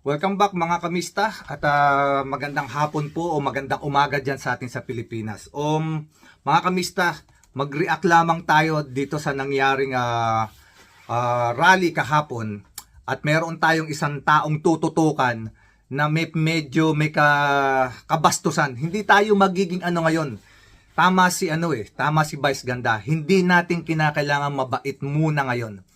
Welcome back mga kamista at magandang hapon po o magandang umaga dyan sa atin sa Pilipinas. Mga kamista, mag-react lamang tayo dito sa nangyaring rally kahapon at meron tayong isang taong tututukan na medyo may kabastusan. Hindi tayo magiging ngayon. Tama si Vice Ganda. Hindi natin kinakailangan mabait muna ngayon.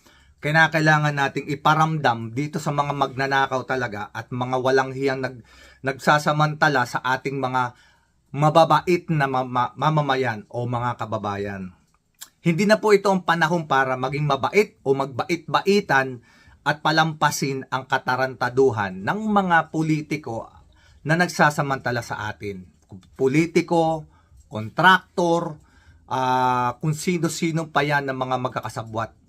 Kailangan nating iparamdam dito sa mga magnanakaw talaga at mga walang hiyang nagsasamantala sa ating mga mababait na mamamayan o mga kababayan. Hindi na po ito ang panahon para maging mabait o magbait-baitan at palampasin ang katarantaduhan ng mga politiko na nagsasamantala sa atin. Politiko, kontraktor, kung sino-sino pa yan ng mga magkakasabwat.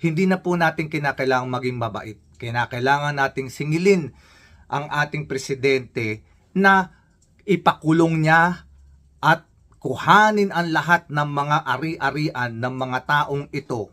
Hindi na po natin kinakailangang maging mabait. Kinakailangan nating singilin ang ating presidente na ipakulong niya at kuhanin ang lahat ng mga ari-arian ng mga taong ito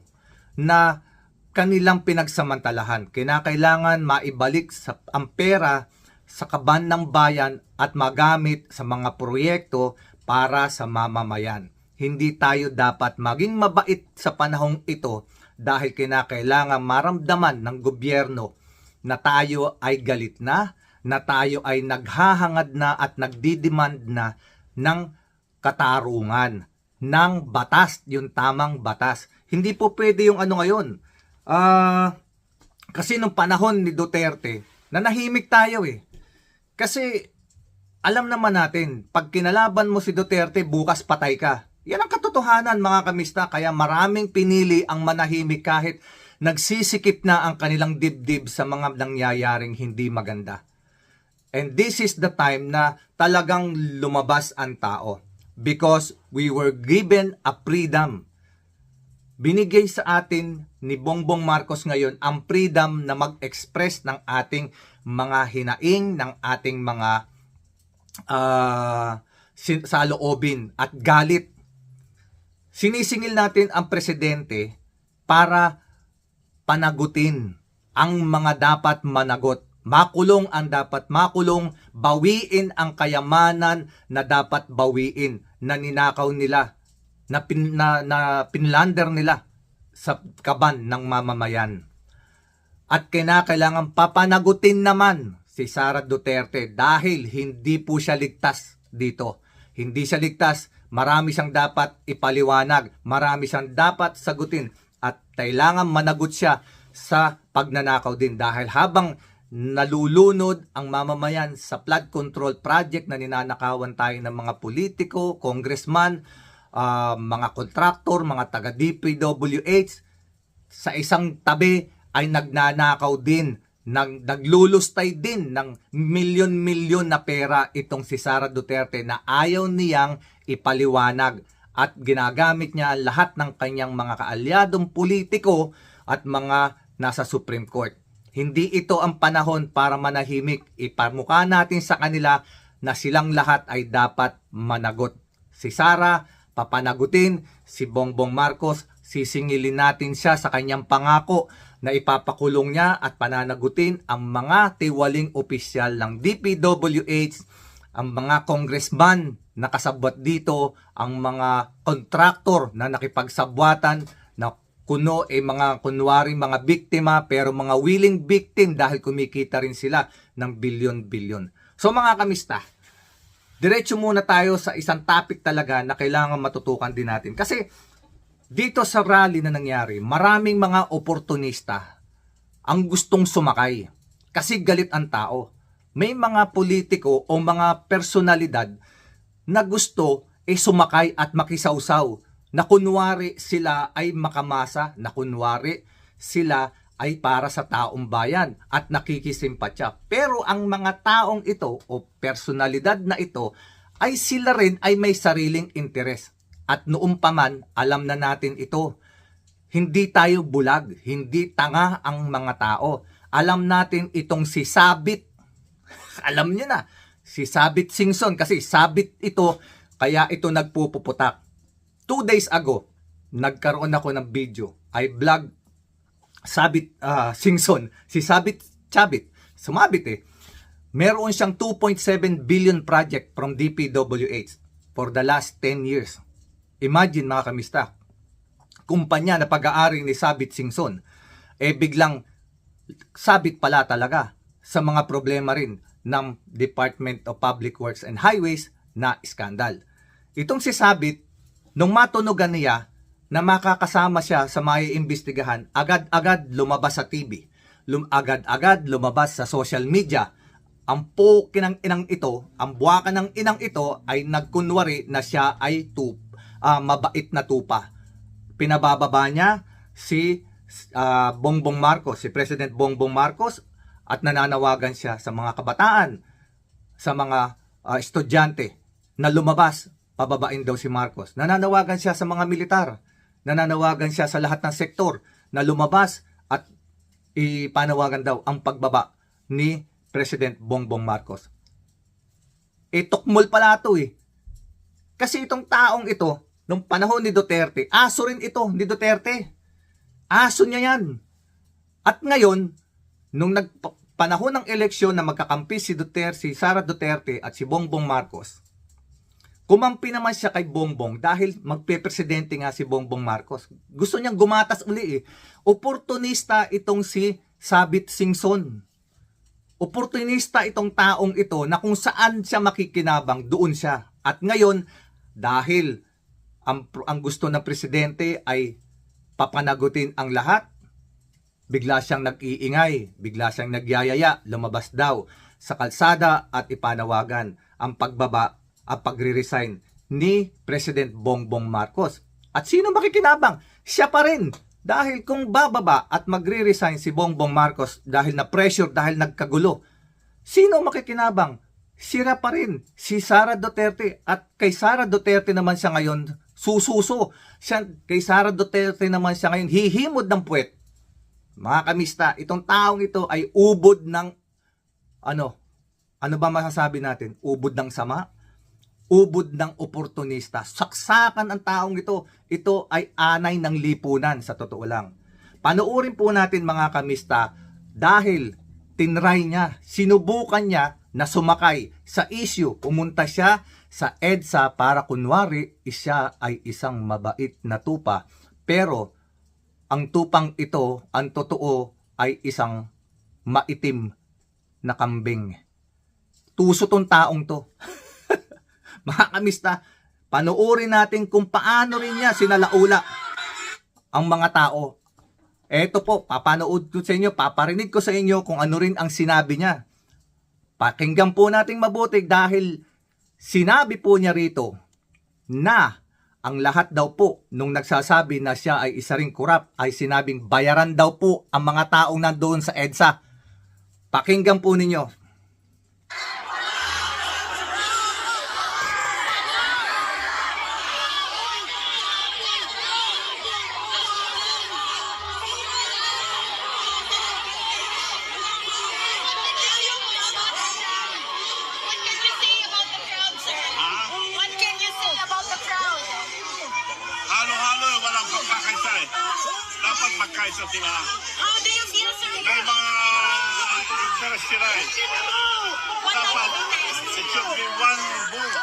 na kanilang pinagsamantalahan. Kinakailangan maibalik ang pera sa kaban ng bayan at magamit sa mga proyekto para sa mamamayan. Hindi tayo dapat maging mabait sa panahong ito dahil kinakailangan maramdaman ng gobyerno na tayo ay galit na tayo ay naghahangad na at nagdidemand na ng katarungan, ng batas, yung tamang batas. Hindi po pwede yung ngayon. Kasi nung panahon ni Duterte, nanahimik tayo eh. Kasi alam naman natin, pag kinalaban mo si Duterte, bukas patay ka. Yan ang katotohanan mga kamista, kaya maraming pinili ang manahimik kahit nagsisikip na ang kanilang dibdib sa mga nangyayaring hindi maganda. And this is the time na talagang lumabas ang tao because we were given a freedom. Binigay sa atin ni Bongbong Marcos ngayon ang freedom na mag-express ng ating mga hinaing, ng ating mga saloobin at galit. Sinisingil natin ang presidente para panagutin ang mga dapat managot. Makulong ang dapat makulong, bawiin ang kayamanan na dapat bawiin, na ninakaw nila, na pinlander nila sa kaban ng mamamayan. At kinakailangan papanagutin naman si Sara Duterte dahil hindi po siya ligtas dito. Hindi siya ligtas. Marami siyang dapat ipaliwanag, marami siyang dapat sagutin at kailangan managot siya sa pagnanakaw din dahil habang nalulunod ang mamamayan sa flood control project na ninanakawan tayo ng mga politiko, congressman, mga kontraktor, mga taga DPWH, sa isang tabi ay nagnanakaw din, naglulustay din ng milyon-milyon na pera itong si Sara Duterte na ayaw niyang ipaliwanag at ginagamit niya lahat ng kanyang mga kaalyadong politiko at mga nasa Supreme Court. Hindi ito ang panahon para manahimik. Ipamukha natin sa kanila na silang lahat ay dapat managot. Si Sara, papanagutin. Si Bongbong Marcos, sisingilin natin siya sa kanyang pangako na ipapakulong niya at pananagutin ang mga tiwaling opisyal ng DPWH, ang mga congressman na kasabwat dito, ang mga kontraktor na nakipagsabwatan na kuno mga kunwari mga biktima pero mga willing victim dahil kumikita rin sila ng bilyon-bilyon. So mga kamista, diretso muna tayo sa isang topic talaga na kailangan matutukan din natin. Kasi dito sa rally na nangyari, maraming mga oportunista ang gustong sumakay kasi galit ang tao. May mga politiko o mga personalidad na gusto sumakay at makisawsaw na kunwari sila ay makamasa, na kunwari sila ay para sa taong bayan at nakikisimpatya. Pero ang mga taong ito o personalidad na ito ay sila rin ay may sariling interes. At noong pa man, alam na natin ito. Hindi tayo bulag, hindi tanga ang mga tao. Alam natin itong si Sabit. Alam niyo na, si Sabit Singson kasi Sabit ito, kaya ito nagpupuputak. 2 days ago, nagkaroon ako ng video. I vlog Sabit Singson, si Sabit Sumabit eh. Meron siyang 2.7 billion project from DPWH for the last 10 years. Imagine mga kamista, kumpanya na pag-aari ni Sabit Singson, biglang sabit pala talaga sa mga problema rin ng Department of Public Works and Highways na iskandal. Itong si Sabit, nung matunugan niya na makakasama siya sa maiimbestigahan, agad-agad lumabas sa TV. Agad-agad lumabas sa social media. Ang pukinang inang ito, ang buwakan ng inang ito ay nagkunwari na siya ay mabait na tupa. Pinabababa niya si Bongbong Marcos, si President Bongbong Marcos, at nananawagan siya sa mga kabataan, sa mga estudyante na lumabas, pababain daw si Marcos. Nananawagan siya sa mga militar, nananawagan siya sa lahat ng sektor na lumabas at ipanawagan daw ang pagbaba ni President Bongbong Marcos. Tukmol pala ito eh. Kasi itong taong ito, nung panahon ni Duterte, aso rin ito ni Duterte. Aso niya yan. At ngayon, nung panahon ng eleksyon na magkakampi si Duterte, si Sara Duterte at si Bongbong Marcos, kumampi naman siya kay Bongbong dahil magpe-presidente nga si Bongbong Marcos. Gusto niyang gumatas uli eh. Oportunista itong si Sabit Singson. Oportunista itong taong ito na kung saan siya makikinabang, doon siya. At ngayon, dahil ang gusto ng presidente ay papanagutin ang lahat, bigla siyang nag-iingay, bigla siyang nagyayaya, lumabas daw sa kalsada at ipanawagan ang pagbaba at pagre-resign ni President Bongbong Marcos. At sino makikinabang? Siya pa rin. Dahil kung bababa at magre-resign si Bongbong Marcos dahil na pressure, dahil nagkagulo, sino makikinabang? Sira pa rin si Sara Duterte. At kay Sara Duterte naman siya ngayon sususo. Kay Sara Duterte naman siya ngayon hihimod ng puwet. Mga kamista, itong taong ito ay ubod ng ano ba masasabi natin? Ubod ng sama? Ubod ng oportunista. Saksakan ang taong ito. Ito ay anay ng lipunan sa totoo lang. Panoorin po natin mga kamista dahil tinry niya, sinubukan niya na sumakay sa issue. Pumunta siya sa EDSA para kunwari siya ay isang mabait na tupa. Pero ang tupang ito, ang totoo ay isang maitim na kambing. Tuso tong taong to. Mga kamista, panoorin natin kung paano rin niya sinalaula ang mga tao. Eto po, papanood ko sa inyo, paparinig ko sa inyo kung ano rin ang sinabi niya. Pakinggan po natin mabuti dahil sinabi po niya rito na ang lahat daw po nung nagsasabi na siya ay isa ring kurap ay sinabing bayaran daw po ang mga taong nandoon sa EDSA. Pakinggan po ninyo. Dapat magkaisa sila. How do you feel, sir? May mga interest sila eh. Dapat, it should be one vote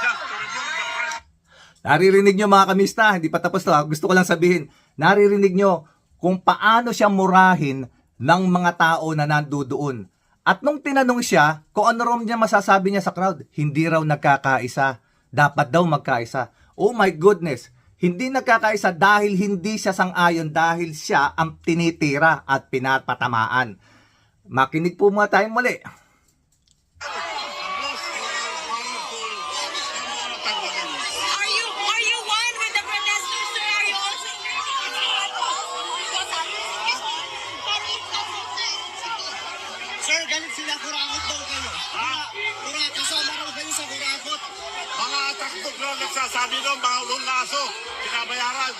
just to remove the president. Naririnig nyo mga kamista, hindi pa tapos to ha. Gusto ko lang sabihin, naririnig nyo kung paano siya murahin ng mga tao na nandoon. At nung tinanong siya, kung ano raw niya masasabi niya sa crowd, hindi raw nagkakaisa. Dapat daw magkaisa. Oh my goodness. Hindi nagkakaisa dahil hindi siya sang-ayon, dahil siya ang tinitira at pinapatamaan. Makinig po muna tayo muli. Are you one with the protesters, sir? Are you also Sir, galit sila, kurakot daw kayo. Kasama raw kayo sa kurakot. Mga taktok na nagsasabi doon, mga ulong aso, pinabayaran.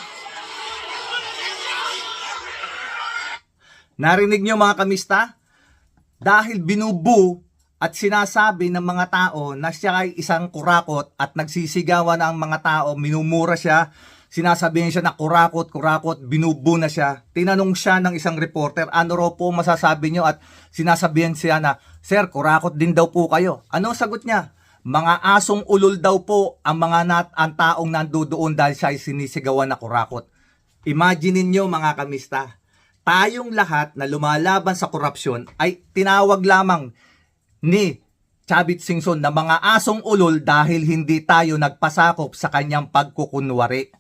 Narinig nyo mga kamista? Dahil binubu at sinasabi ng mga tao na siya ay isang kurakot at nagsisigawan ang mga tao, minumura siya, Sinasabihin siya na kurakot, binubu na siya. Tinanong siya ng isang reporter, ano raw po masasabi nyo? At sinasabihan siya na, sir, kurakot din daw po kayo. Ano sagot niya? Mga asong ulol daw po ang ang taong nandoon dahil siya ay sinisigawan na kurakot. Imagine niyo mga kamista, tayong lahat na lumalaban sa korupsyon ay tinawag lamang ni Chavit Singson na mga asong ulol dahil hindi tayo nagpasakop sa kanyang pagkukunwari.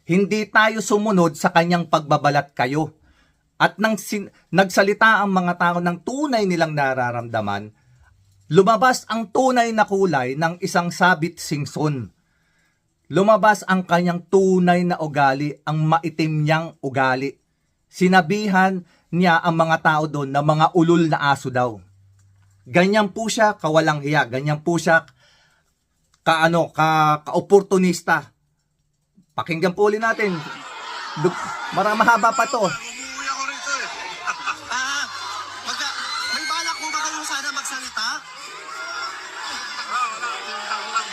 Hindi tayo sumunod sa kanyang pagbabalat kayo. At nang nagsalita ang mga tao ng tunay nilang nararamdaman, lumabas ang tunay na kulay ng isang Chavit Singson. Lumabas ang kanyang tunay na ugali, ang maitim niyang ugali. Sinabihan niya ang mga tao doon na mga ulol na aso daw. Ganyan po siya kawalang hiya, ganyan po siya ka-oportunista. Pakinggan po ulit natin. Mahaba pa to. Umuwi ako rito eh. May balak mo ba kayo sana magsalita? Wala. Tinutang lang.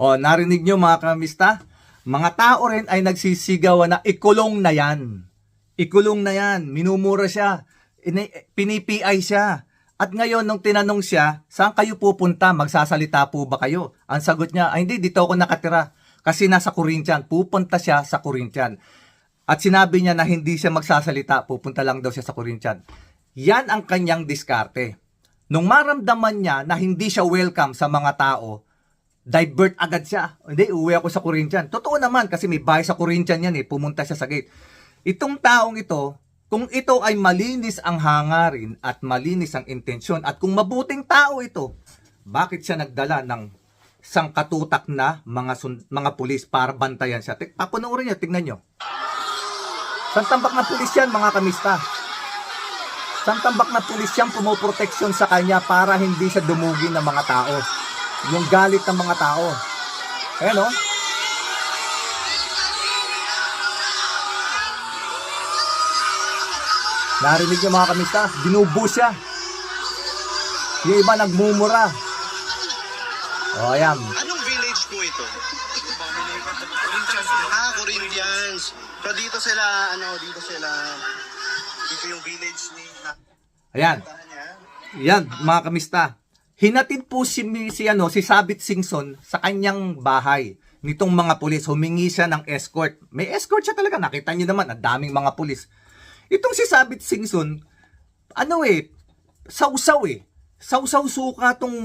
O, narinig nyo mga kamista? Mga tao rin ay nagsisigawan na ikulong na yan. Ikulong na yan. Minumura siya. Pinipi-ay siya. At ngayon, nung tinanong siya, saan kayo pupunta? Magsasalita po ba kayo? Ang sagot niya, ay hindi, dito ako nakatira. Kasi nasa Corinthian. Pupunta siya sa Corinthian. At sinabi niya na hindi siya magsasalita. Pupunta lang daw siya sa Corinthian. Yan ang kanyang diskarte. Nung maramdaman niya na hindi siya welcome sa mga tao, divert agad siya. Hindi, uwi ako sa Corinthian. Totoo naman kasi may bahay sa Corinthian yan eh. Pumunta siya sa gate. Itong taong ito, kung ito ay malinis ang hangarin at malinis ang intensyon at kung mabuting tao ito, bakit siya nagdala ng sangkatutak na mga pulis para bantayan siya? Papanoorin niyo, tignan niyo. Santambak na pulis yan mga kamista. Santambak na pulis yan pumoproteksyon sa kanya para hindi siya dumugin ng mga tao. Yung galit ng mga tao. Ayan o. Narinig niyo mga kamista, binubo siya. Yung iba nagmumura. O ayan. Anong village po ito? Corinthians. So dito yung village ni... Ayan. Yan mga kamista. Hinatid po si Chavit Singson sa kanyang bahay nitong mga pulis. Humingi siya ng escort. May escort siya talaga. Nakita niyo naman, ang daming mga pulis. Itong si Chavit Singson, sausaw eh. Sausaw suka tong,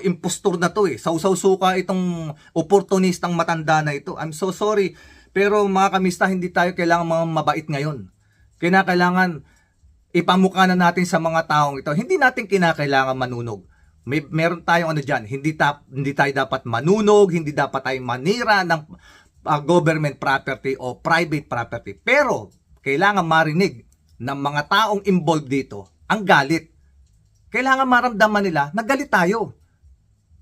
impostor na to eh. Sausaw suka itong oportunistang matanda na ito. I'm so sorry. Pero mga kamista, hindi tayo kailangan mga mabait ngayon. Kailangan ipamukha na natin sa mga taong ito. Hindi natin kinakailangan manunog. Meron tayong dyan, hindi tayo dapat manunog, hindi dapat tayo manira ng government property o private property. Pero, kailangan marinig ng mga taong involved dito ang galit. Kailangan maramdaman nila na galit tayo.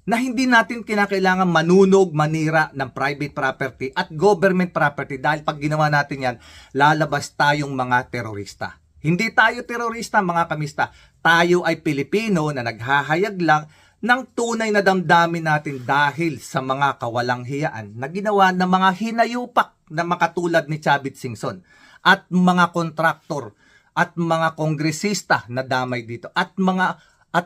Na hindi natin kinakailangan manunog, manira ng private property at government property dahil pag ginawa natin yan, lalabas tayong mga terorista. Hindi tayo terorista mga kamista. Tayo ay Pilipino na naghahayag lang ng tunay na damdamin natin dahil sa mga kawalang hiyaan na ginawa ng mga hinayupak na makatulad ni Chavit Singson at mga kontraktor at mga kongresista na damay dito at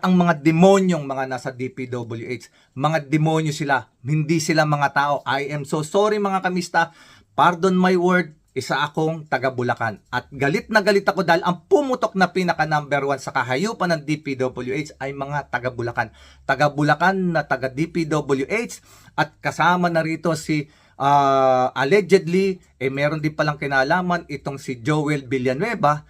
ang mga demonyong mga nasa DPWH. Mga demonyo sila, hindi sila mga tao. I am so sorry mga kamista. Pardon my word. Isa akong taga Bulacan. At galit na galit ako dahil ang pumutok na pinaka number 1 sa kahayupan ng DPWH ay mga taga Bulacan. Taga Bulacan na taga DPWH at kasama na rito si allegedly, meron din palang kinalaman itong si Joel Villanueva,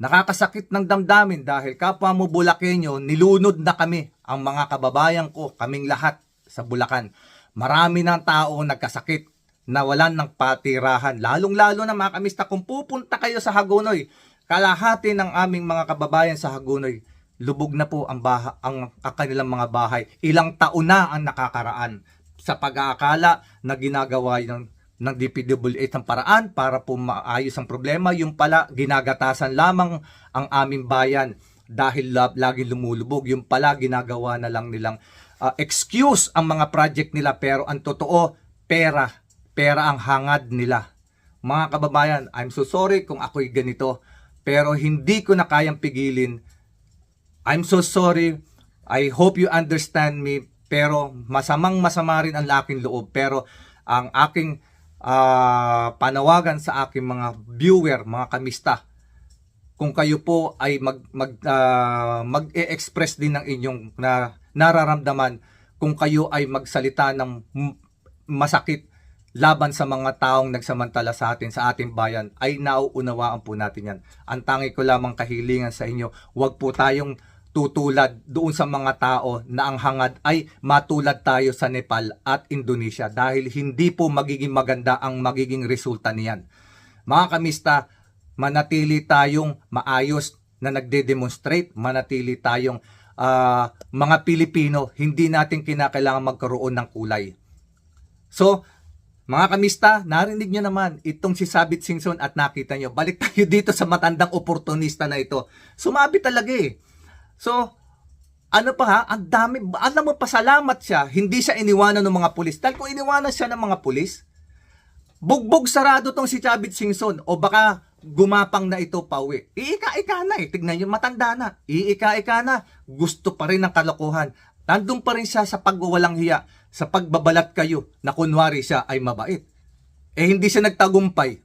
nakakasakit ng damdamin dahil kapwa mo Bulakenyo, nilunod na kami, ang mga kababayan ko, kaming lahat sa Bulacan. Marami ng tao nagkasakit, nawalan ng patirahan. Lalong-lalo na mga kamista, kung pupunta kayo sa Hagonoy, kalahati ng aming mga kababayan sa Hagonoy, lubog na po ang kanilang mga bahay. Ilang taon na ang nakakaraan. sa pag-aakala na ginagawa ng DPWH ng paraan para po maayos ang problema, yung pala ginagatasan lamang ang aming bayan dahil laging lumulubog. Yung pala ginagawa na lang nilang excuse ang mga project nila, pero ang totoo, pera ang hangad nila. Mga kababayan, I'm so sorry kung ako'y ganito, pero hindi ko na kayang pigilin. I'm so sorry. I hope you understand me. Pero masama rin ang aking loob. Pero ang aking panawagan sa aking mga viewer, mga kamista, kung kayo po ay mag-e-express din ng inyong nararamdaman, kung kayo ay magsalita ng masakit laban sa mga taong nagsamantala sa atin, sa ating bayan, ay nauunawaan po natin yan. Ang tangi ko lamang kahilingan sa inyo, huwag po tayong tutulad doon sa mga tao na ang hangad ay matulad tayo sa Nepal at Indonesia, dahil hindi po magiging maganda ang magiging resulta niyan. Mga kamista, manatili tayong maayos na nagde-demonstrate, manatili tayong mga Pilipino, hindi natin kinakailangan magkaroon ng kulay. So, mga kamista, narinig nyo naman itong si Sabit Singson at nakita nyo. Balik tayo dito sa matandang oportunista na ito. Sumabi talaga eh. So, ano pa ha? Ang dami. Alam mo, pasalamat siya. Hindi siya iniwanan ng mga pulis. Dahil kung iniwanan siya ng mga pulis, bugbog sarado tong si Sabit Singson. O baka gumapang na ito pauwi. Iika-ika na eh. Tignan nyo, matanda na. Iika-ika na. Gusto pa rin ng kalokohan. Nandun pa rin siya sa pagwawalang hiya, sa pagbabalat kayo na kunwari siya ay mabait. Eh hindi siya nagtagumpay.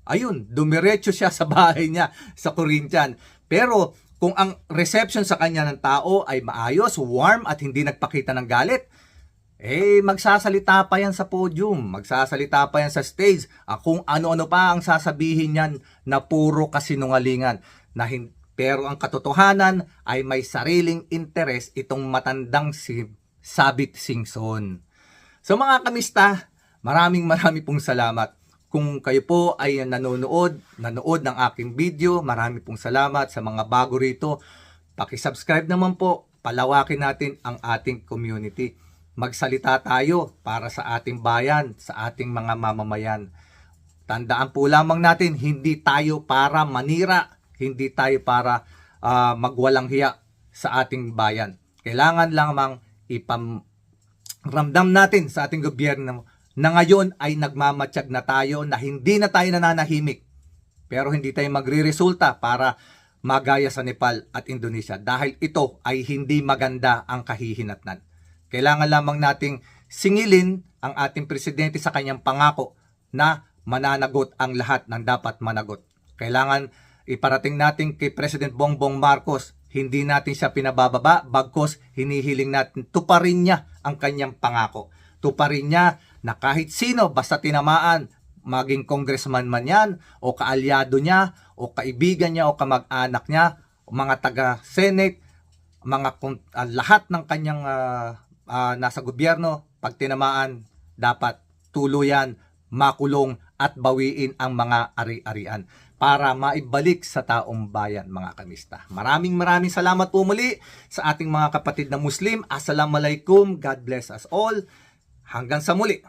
Ayun, dumiretso siya sa bahay niya sa Corinthian. Pero kung ang reception sa kanya ng tao ay maayos, warm at hindi nagpakita ng galit, eh magsasalita pa yan sa podium, magsasalita pa yan sa stage, kung ano-ano pa ang sasabihin niyan na puro kasinungalingan. Pero ang katotohanan ay may sariling interes itong matandang si Sabit Singson. So mga kamista, maraming pong salamat. Kung kayo po ay nanood ng aking video, marami pong salamat. Sa mga bago rito, paki-subscribe naman po. Palawakin natin ang ating community. Magsalita tayo para sa ating bayan, sa ating mga mamamayan. Tandaan po lamang natin, hindi tayo para manira, hindi tayo para magwalang hiya sa ating bayan. Kailangan lamang iparamdam natin sa ating gobyerno na ngayon ay nagmamatsyag na tayo, na hindi na tayo nananahimik. Pero hindi tayo magre-resulta para magaya sa Nepal at Indonesia, dahil ito ay hindi maganda ang kahihinatnan. Kailangan lamang nating singilin ang ating presidente sa kanyang pangako na mananagot ang lahat ng dapat managot. Kailangan iparating natin kay President Bongbong Marcos, hindi natin siya pinabababa, bagkos hinihiling natin tuparin niya ang kanyang pangako. Tuparin niya na kahit sino, basta tinamaan, maging congressman man yan, o kaalyado niya, o kaibigan niya, o kamag-anak niya, o mga taga-senate, lahat ng kanyang nasa gobyerno, pag tinamaan, dapat tuluyan, makulong at bawiin ang mga ari-arian para maibalik sa taong bayan, mga kamista. Maraming salamat po muli sa ating mga kapatid na Muslim. Assalamualaikum. God bless us all. Hanggang sa muli.